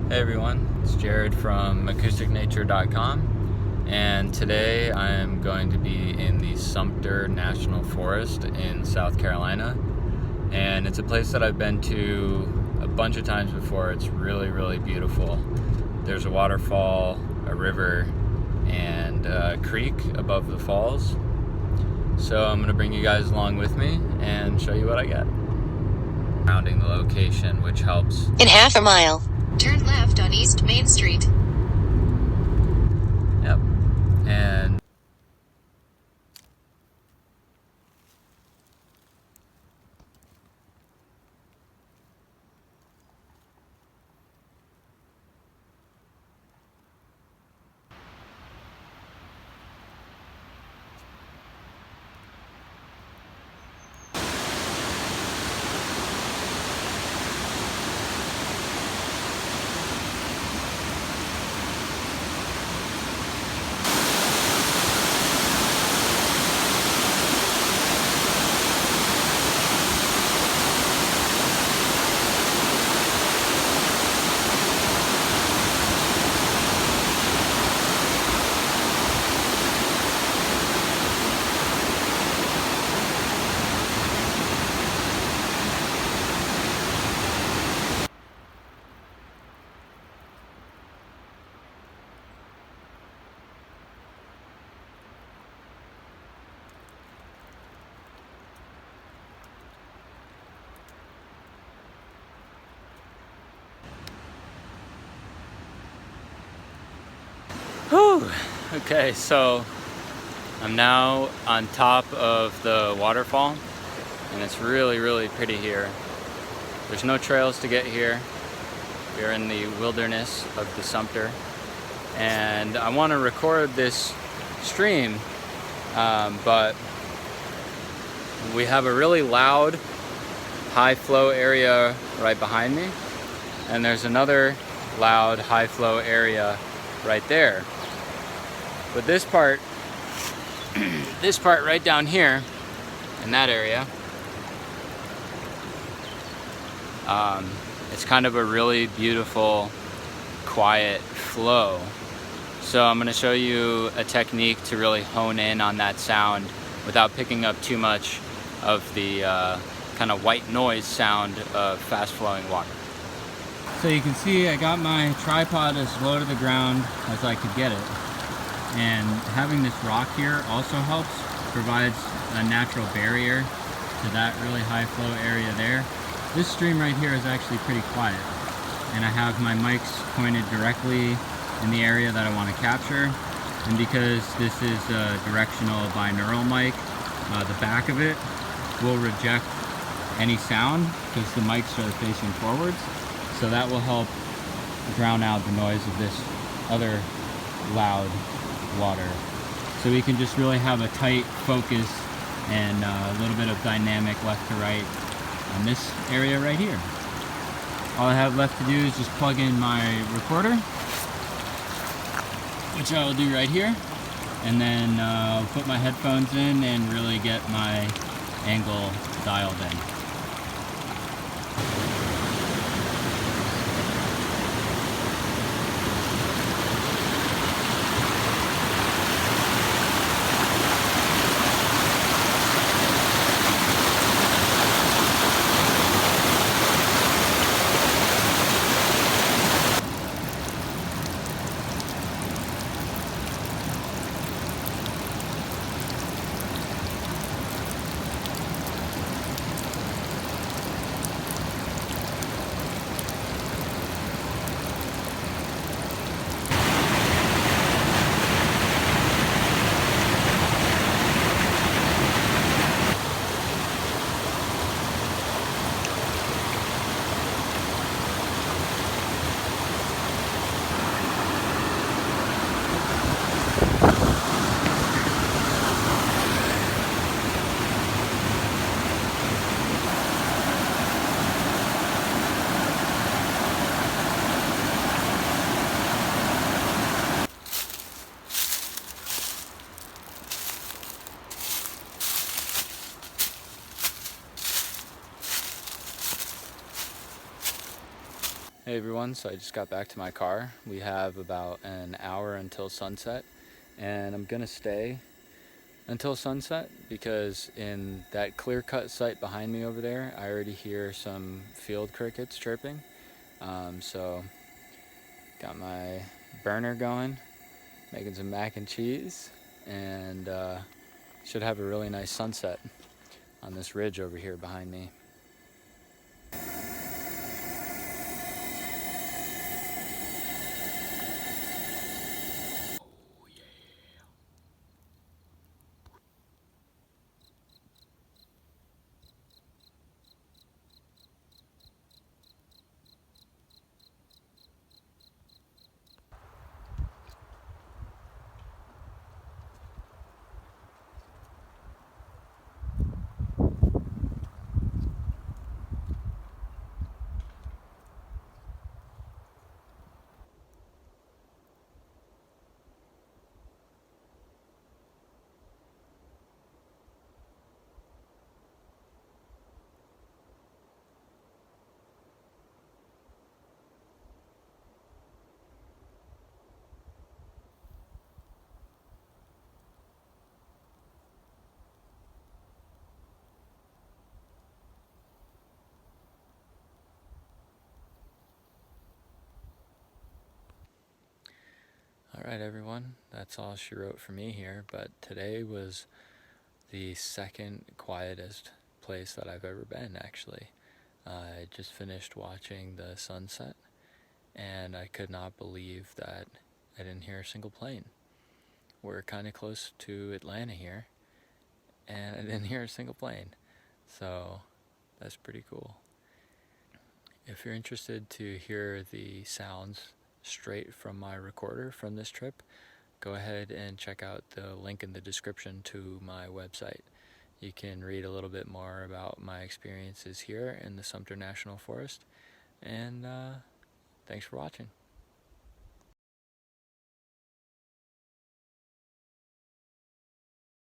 Hey everyone, it's Jared from acousticnature.com, and today I am going to be in the Sumter National Forest in South Carolina, and it's a place that I've been to a bunch of times before. It's really, really beautiful. There's a waterfall, a river, and a creek above the falls. So I'm going to bring you guys along with me and show you what I get. Rounding the location, which helps. In half a mile, turn left on East Main Street. Yep. And whew. Okay, so I'm now on top of the waterfall, and it's really, really pretty here. There's no trails to get here. We're in the wilderness of the Sumter, and I want to record this stream, but we have a really loud high flow area right behind me, and there's another loud high flow area right there. But this part right down here in that area, it's kind of a really beautiful, quiet flow. So I'm going to show you a technique to really hone in on that sound without picking up too much of the kind of white noise sound of fast flowing water. So you can see I got my tripod as low to the ground as I could get it. And having this rock here also helps, provides a natural barrier to that really high flow area there. This stream right here is actually pretty quiet, and I have my mics pointed directly in the area that I want to capture. And because this is a directional binaural mic, the back of it will reject any sound because the mics are facing forwards. So that will help drown out the noise of this other loud water. So we can just really have a tight focus and a little bit of dynamic left to right on this area right here. All I have left to do is just plug in my recorder, which I will do right here, and then I'll put my headphones in and really get my angle dialed in. Hey everyone, so I just got back to my car. We have about an hour until sunset, and I'm gonna stay until sunset because in that clear-cut site behind me over there, I already hear some field crickets chirping. So got my burner going, making some mac and cheese, and should have a really nice sunset on this ridge over here behind me. Alright everyone, that's all she wrote for me here, but today was the second quietest place that I've ever been, actually. I just finished watching the sunset, and I could not believe that I didn't hear a single plane. We're kind of close to Atlanta here, and I didn't hear a single plane, so that's pretty cool. If you're interested to hear the sounds straight from my recorder from this trip, go ahead and check out the link in the description to my website. You can read a little bit more about my experiences here in the Sumter National Forest, and thanks for watching.